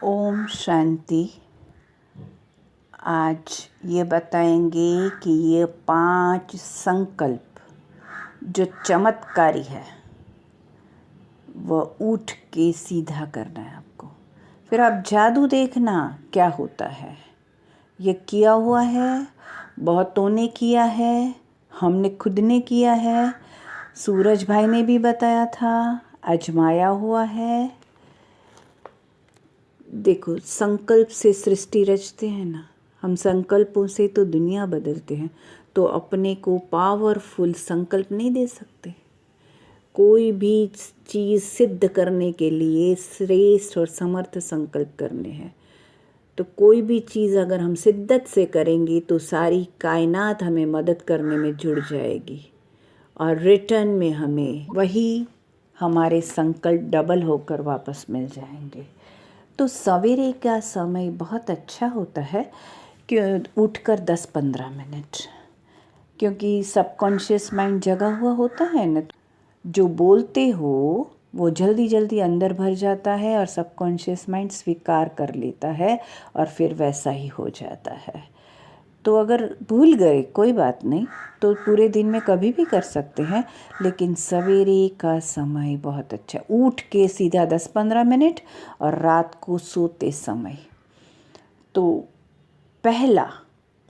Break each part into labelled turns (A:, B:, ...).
A: ओम शांति। आज ये बताएंगे कि ये 5 संकल्प जो चमत्कारी है वह उठ के सीधा करना है आपको। फिर आप जादू देखना क्या होता है। ये किया हुआ है, बहुतों ने किया है, हमने खुद ने किया है, सूरज भाई ने भी बताया था, आजमाया हुआ है। देखो, संकल्प से सृष्टि रचते हैं ना, हम संकल्पों से तो दुनिया बदलते हैं। तो अपने को पावरफुल संकल्प नहीं दे सकते। कोई भी चीज़ सिद्ध करने के लिए श्रेष्ठ और समर्थ संकल्प करने हैं। तो कोई भी चीज़ अगर हम शिद्दत से करेंगे तो सारी कायनात हमें मदद करने में जुड़ जाएगी और रिटर्न में हमें वही हमारे संकल्प डबल होकर वापस मिल जाएंगे। तो सवेरे का समय बहुत अच्छा होता है कि उठकर 10-15 मिनट, क्योंकि सबकॉन्शियस माइंड जगा हुआ होता है ना, जो बोलते हो वो जल्दी जल्दी अंदर भर जाता है और सबकॉन्शियस माइंड स्वीकार कर लेता है और फिर वैसा ही हो जाता है। तो अगर भूल गए कोई बात नहीं, तो पूरे दिन में कभी भी कर सकते हैं, लेकिन सवेरे का समय बहुत अच्छा। उठ के सीधा 10-15 मिनट और रात को सोते समय। तो पहला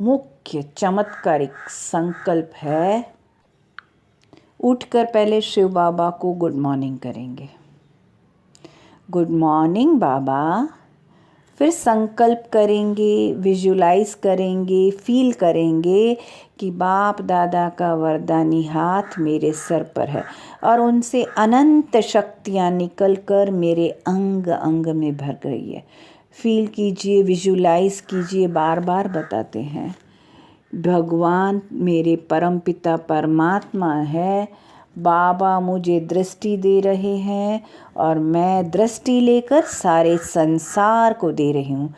A: मुख्य चमत्कारिक संकल्प है, उठकर पहले शिव बाबा को गुड मॉर्निंग करेंगे। गुड मॉर्निंग बाबा। फिर संकल्प करेंगे, विजुलाइज करेंगे, फील करेंगे कि बाप दादा का वरदानी हाथ मेरे सर पर है और उनसे अनंत शक्तियाँ निकलकर मेरे अंग अंग में भर गई है। फील कीजिए, विजुलाइज कीजिए, बार बार बताते हैं। भगवान मेरे परमपिता परमात्मा है, बाबा मुझे दृष्टि दे रहे हैं और मैं दृष्टि लेकर सारे संसार को दे रही हूँ।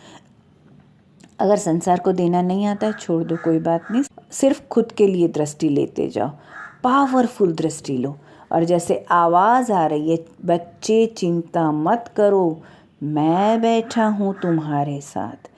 A: अगर संसार को देना नहीं आता है छोड़ दो, कोई बात नहीं, सिर्फ खुद के लिए दृष्टि लेते जाओ। पावरफुल दृष्टि लो और जैसे आवाज़ आ रही है, बच्चे चिंता मत करो, मैं बैठा हूँ तुम्हारे साथ।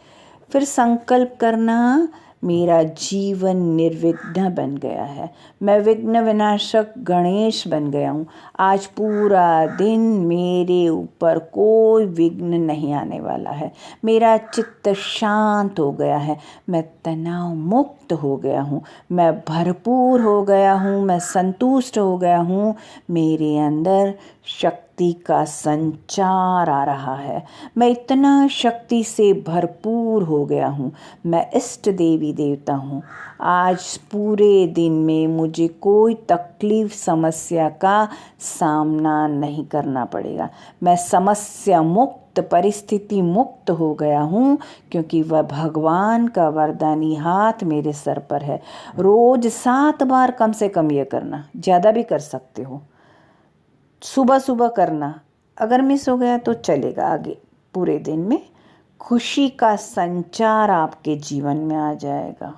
A: फिर संकल्प करना, मेरा जीवन निर्विघ्न बन गया है, मैं विघ्न विनाशक गणेश बन गया हूँ। आज पूरा दिन मेरे ऊपर कोई विघ्न नहीं आने वाला है। मेरा चित्त शांत हो गया है, मैं तनाव मुक्त हो गया हूँ, मैं भरपूर हो गया हूँ, मैं संतुष्ट हो गया हूँ। मेरे अंदर शक्ति का संचार आ रहा है, मैं इतना शक्ति से भरपूर हो गया हूँ। मैं इष्ट देवी देवता हूँ। आज पूरे दिन में मुझे कोई तकलीफ समस्या का सामना नहीं करना पड़ेगा। मैं समस्या मुक्त, परिस्थिति मुक्त हो गया हूँ, क्योंकि वह भगवान का वरदानी हाथ मेरे सर पर है। रोज 7 बार कम से कम ये करना, ज़्यादा भी कर सकते हो। सुबह सुबह करना, अगर मिस हो गया तो चलेगा, आगे पूरे दिन में खुशी का संचार आपके जीवन में आ जाएगा।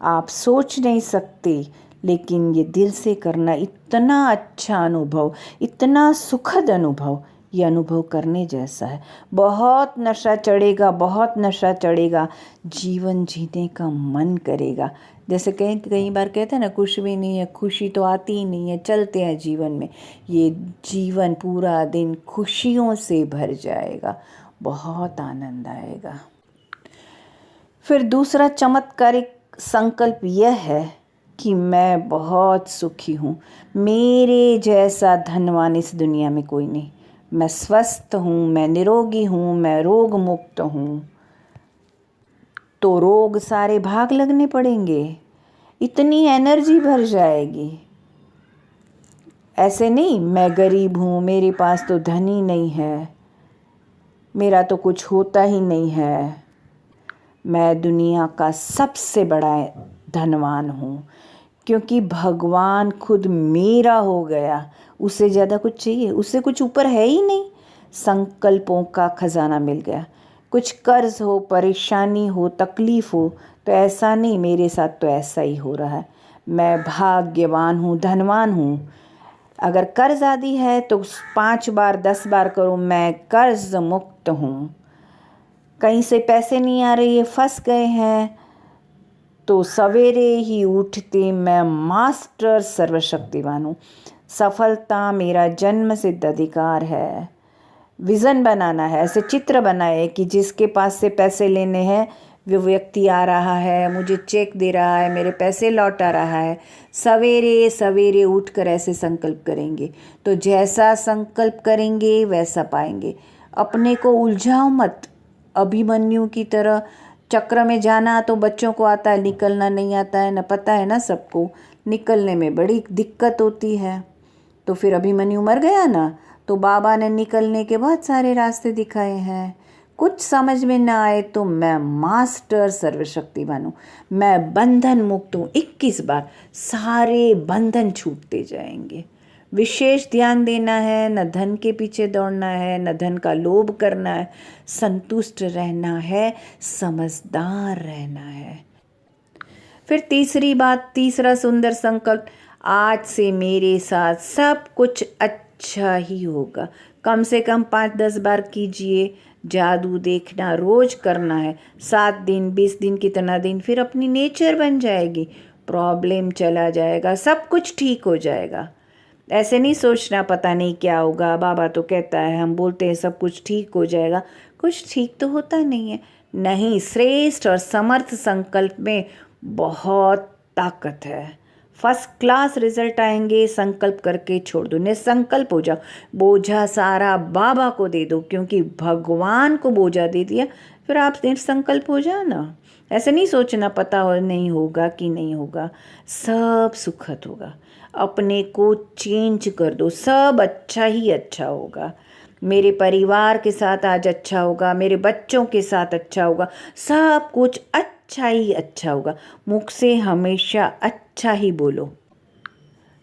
A: आप सोच नहीं सकते, लेकिन ये दिल से करना इतना अच्छा अनुभव, इतना सुखद अनुभव, ये अनुभव करने जैसा है। बहुत नशा चढ़ेगा, बहुत नशा चढ़ेगा, जीवन जीने का मन करेगा। जैसे कई बार कहते हैं ना, कुछ भी नहीं है, खुशी तो आती ही नहीं है, चलते हैं जीवन में। ये जीवन पूरा दिन खुशियों से भर जाएगा, बहुत आनंद आएगा। फिर दूसरा चमत्कारिक संकल्प यह है कि मैं बहुत सुखी हूँ, मेरे जैसा धनवान इस दुनिया में कोई नहीं। मैं स्वस्थ हूँ, मैं निरोगी हूँ, मैं रोग मुक्त हूँ। तो रोग सारे भाग लगने पड़ेंगे, इतनी एनर्जी भर जाएगी। ऐसे नहीं मैं गरीब हूँ, मेरे पास तो धन ही नहीं है, मेरा तो कुछ होता ही नहीं है। मैं दुनिया का सबसे बड़ा धनवान हूँ, क्योंकि भगवान खुद मेरा हो गया। उससे ज़्यादा कुछ चाहिए? उससे कुछ ऊपर है ही नहीं। संकल्पों का खजाना मिल गया। कुछ कर्ज हो, परेशानी हो, तकलीफ हो, तो ऐसा नहीं, मेरे साथ तो ऐसा ही हो रहा है। मैं भाग्यवान हूँ, धनवान हूँ। अगर कर्ज आदि है तो 5 बार 10 बार करो, मैं कर्ज मुक्त हूँ। कहीं से पैसे नहीं आ रहे, फंस गए हैं, तो सवेरे ही उठते मैं मास्टर सर्वशक्तिवान हूँ। सफलता मेरा जन्म सिद्ध अधिकार है। विज़न बनाना है, ऐसे चित्र बनाए कि जिसके पास से पैसे लेने हैं वो व्यक्ति आ रहा है, मुझे चेक दे रहा है, मेरे पैसे लौटा रहा है। सवेरे सवेरे उठकर ऐसे संकल्प करेंगे तो जैसा संकल्प करेंगे वैसा पाएंगे। अपने को उलझाओ मत। अभिमन्यु की तरह चक्र में जाना तो बच्चों को आता है, निकलना नहीं आता है, न पता है ना सबको। निकलने में बड़ी दिक्कत होती है। तो फिर अभिमन्यु मर गया ना, तो बाबा ने निकलने के बहुत सारे रास्ते दिखाए हैं। कुछ समझ में ना आए तो मैं मास्टर सर्वशक्तिवान हूँ, मैं बंधन मुक्त हूँ। 21 बार सारे बंधन छूटते जाएंगे। विशेष ध्यान देना है, न धन के पीछे दौड़ना है, न धन का लोभ करना है, संतुष्ट रहना है, समझदार रहना है। फिर तीसरी बात, तीसरा सुंदर संकल्प, आज से मेरे साथ सब कुछ अच्छा ही होगा। कम से कम 5-10 बार कीजिए। जादू देखना रोज करना है, 7 दिन 20 दिन कितना दिन, फिर अपनी नेचर बन जाएगी। प्रॉब्लम चला जाएगा, सब कुछ ठीक हो जाएगा। ऐसे नहीं सोचना पता नहीं क्या होगा। बाबा तो कहता है, हम बोलते हैं सब कुछ ठीक हो जाएगा, कुछ ठीक तो होता नहीं है। नहीं, श्रेष्ठ और समर्थ संकल्प में बहुत ताकत है। फर्स्ट क्लास रिजल्ट आएंगे। संकल्प करके छोड़ दो, निसंकल्प हो जाओ। बोझा सारा बाबा को दे दो, क्योंकि भगवान को बोझा दे दिया, फिर आप निसंकल्प हो जाओ ना। ऐसे नहीं सोचना पता हो नहीं होगा कि नहीं होगा, सब सुखद होगा। अपने को चेंज कर दो, सब अच्छा ही अच्छा होगा। मेरे परिवार के साथ आज अच्छा होगा, मेरे बच्चों के साथ अच्छा होगा, सब कुछ अच्छा ही अच्छा होगा। मुख से हमेशा अच्छा ही बोलो।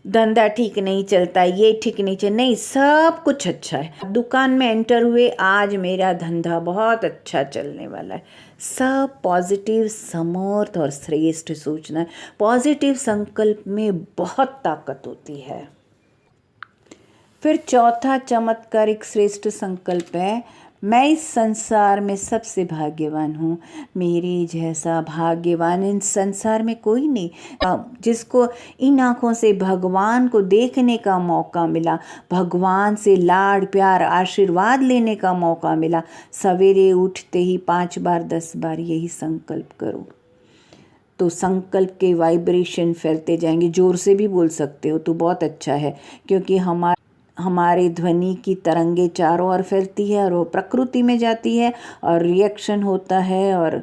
A: धंधा ठीक नहीं चलता, ये ठीक नहीं चल, नहीं, सब कुछ अच्छा है। दुकान में एंटर हुए, आज मेरा धंधा बहुत अच्छा चलने वाला है। सब पॉजिटिव, समर्थ और श्रेष्ठ सोचना है। पॉजिटिव संकल्प में बहुत ताकत होती है। फिर चौथा चमत्कारिक श्रेष्ठ संकल्प है, मैं इस संसार में सबसे भाग्यवान हूँ। मेरे जैसा भाग्यवान इन संसार में कोई नहीं। जिसको इन आँखों से भगवान को देखने का मौका मिला, भगवान से लाड प्यार आशीर्वाद लेने का मौका मिला, सवेरे उठते ही 5 बार 10 बार यही संकल्प करो तो संकल्प के वाइब्रेशन फैलते जाएंगे। जोर से भी बोल सकते हो तो बहुत अच्छा है, क्योंकि हमारे ध्वनि की तरंगे चारों ओर फैलती है और वो प्रकृति में जाती है और रिएक्शन होता है और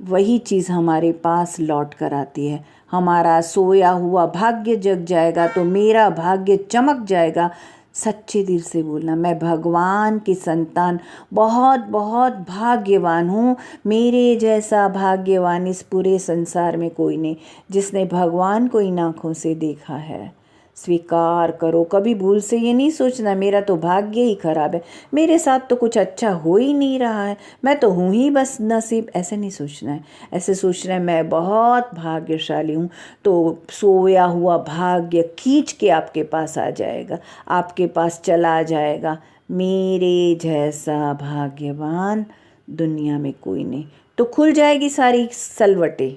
A: वही चीज़ हमारे पास लौट कर आती है। हमारा सोया हुआ भाग्य जग जाएगा तो मेरा भाग्य चमक जाएगा। सच्चे दिल से बोलना, मैं भगवान की संतान बहुत बहुत भाग्यवान हूँ। मेरे जैसा भाग्यवान इस पूरे संसार में कोई नहीं, जिसने भगवान को इन आँखों से देखा है। स्वीकार करो। कभी भूल से ये नहीं सोचना मेरा तो भाग्य ही खराब है, मेरे साथ तो कुछ अच्छा हो ही नहीं रहा है, मैं तो हूँ ही बस नसीब। ऐसे नहीं सोचना है, ऐसे सोचना है मैं बहुत भाग्यशाली हूँ। तो सोया हुआ भाग्य खींच के आपके पास आ जाएगा, आपके पास चला जाएगा। मेरे जैसा भाग्यवान दुनिया में कोई नहीं। तो खुल जाएगी सारी सलवटें।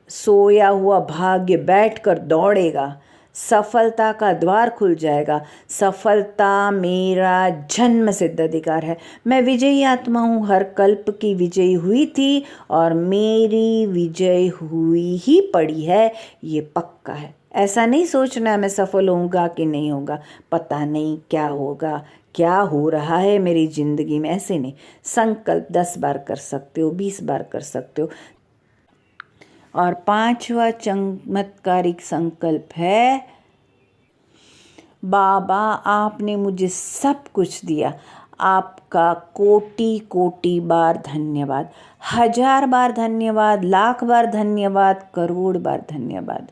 A: सोया हुआ भाग्य बैठकर दौड़ेगा, सफलता का द्वार खुल जाएगा। सफलता मेरा जन्म सिद्ध अधिकार है। मैं विजयी आत्मा हूँ, हर कल्प की विजयी हुई थी और मेरी विजय हुई ही पड़ी है, ये पक्का है। ऐसा नहीं सोचना मैं सफल होऊंगा कि नहीं होगा, पता नहीं क्या होगा, क्या हो रहा है मेरी ज़िंदगी में, ऐसे नहीं। संकल्प 10 बार कर सकते हो, 20 बार कर सकते हो। और 5वां चमत्कारिक संकल्प है, बाबा आपने मुझे सब कुछ दिया, आपका कोटि कोटि बार धन्यवाद, 1000 बार धन्यवाद, लाख बार धन्यवाद, करोड़ बार धन्यवाद।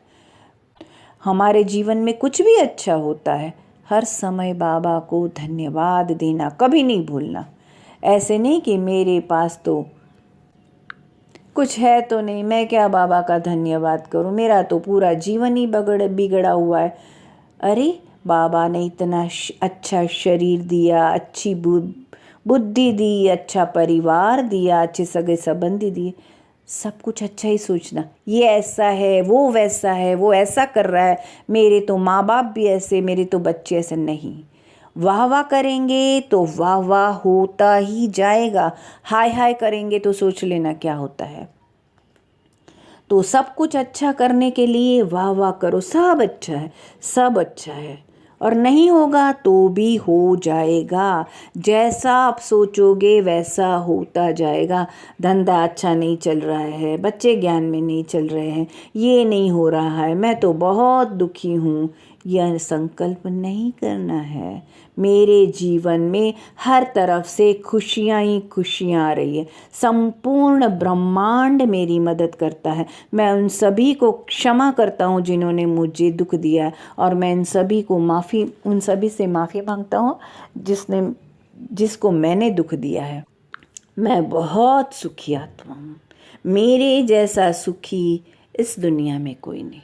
A: हमारे जीवन में कुछ भी अच्छा होता है, हर समय बाबा को धन्यवाद देना कभी नहीं भूलना। ऐसे नहीं कि मेरे पास तो कुछ है तो नहीं, मैं क्या बाबा का धन्यवाद करूं, मेरा तो पूरा जीवन ही बिगड़ा हुआ है। अरे बाबा ने इतना अच्छा शरीर दिया, अच्छी बुद्धि दी, अच्छा परिवार दिया, अच्छे सगे संबंधी दिए, सब कुछ अच्छा ही सोचना। ये ऐसा है, वो वैसा है, वो ऐसा कर रहा है, मेरे तो माँ बाप भी ऐसे, मेरे तो बच्चे ऐसे नहीं। वाह वाह करेंगे तो वाह वाह होता ही जाएगा, हाय हाय करेंगे तो सोच लेना क्या होता है। तो सब कुछ अच्छा करने के लिए वाह वाह करो, सब अच्छा है, सब अच्छा है। और नहीं होगा तो भी हो जाएगा, जैसा आप सोचोगे वैसा होता जाएगा। धंधा अच्छा नहीं चल रहा है, बच्चे ज्ञान में नहीं चल रहे हैं, ये नहीं हो रहा है, मैं तो बहुत दुखी हूँ, यह संकल्प नहीं करना है। मेरे जीवन में हर तरफ से खुशियाँ ही खुशियाँ आ रही है, संपूर्ण ब्रह्मांड मेरी मदद करता है। मैं उन सभी को क्षमा करता हूँ जिन्होंने मुझे दुख दिया है, और मैं उन सभी से माफ़ी मांगता हूँ जिसको मैंने दुख दिया है। मैं बहुत सुखी आत्मा हूँ, मेरे जैसा सुखी इस दुनिया में कोई नहीं।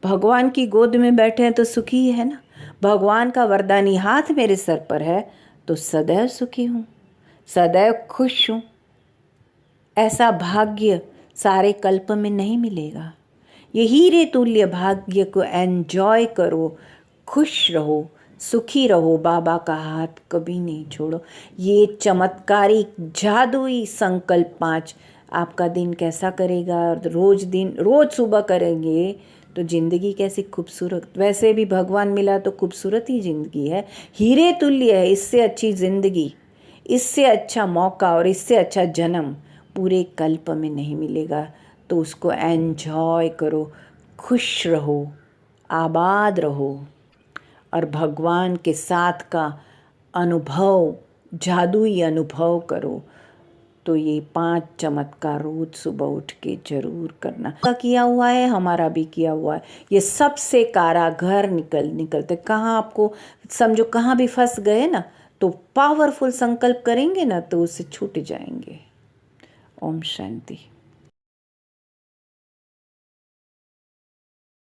A: भगवान की गोद में बैठे हैं तो सुखी है ना, भगवान का वरदानी हाथ मेरे सर पर है तो सदैव सुखी हूँ, सदैव खुश हूँ। ऐसा भाग्य सारे कल्प में नहीं मिलेगा। ये हीरे तुल्य भाग्य को एंजॉय करो, खुश रहो, सुखी रहो, बाबा का हाथ कभी नहीं छोड़ो। ये चमत्कारिक जादुई संकल्प 5 आपका दिन कैसा करेगा। रोज सुबह करेंगे तो ज़िंदगी कैसी खूबसूरत, वैसे भी भगवान मिला तो खूबसूरत ही ज़िंदगी है, हीरे तुल्य है। इससे अच्छी ज़िंदगी, इससे अच्छा मौका और इससे अच्छा जन्म पूरे कल्प में नहीं मिलेगा। तो उसको एंजॉय करो, खुश रहो, आबाद रहो, और भगवान के साथ का अनुभव, जादुई अनुभव करो। तो ये 5 चमत्कार रोज सुबह उठ के जरूर करना। किया हुआ है, हमारा भी किया हुआ है। ये सबसे कारागर निकलते कहाँ, आपको समझो कहाँ भी फंस गए ना, तो पावरफुल संकल्प करेंगे ना तो उससे छूट जाएंगे। ओम शांति।